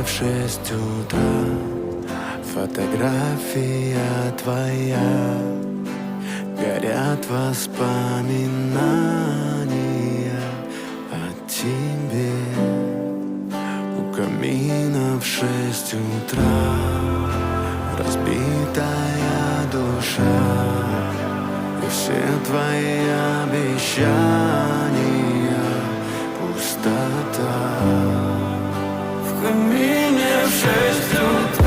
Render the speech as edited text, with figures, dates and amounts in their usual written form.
в 6 утра. Фотография твоя, горят воспоминания о тебе. У камина в 6 утра разбитая душа, и все твои обещания пустота. В камине в 6 утра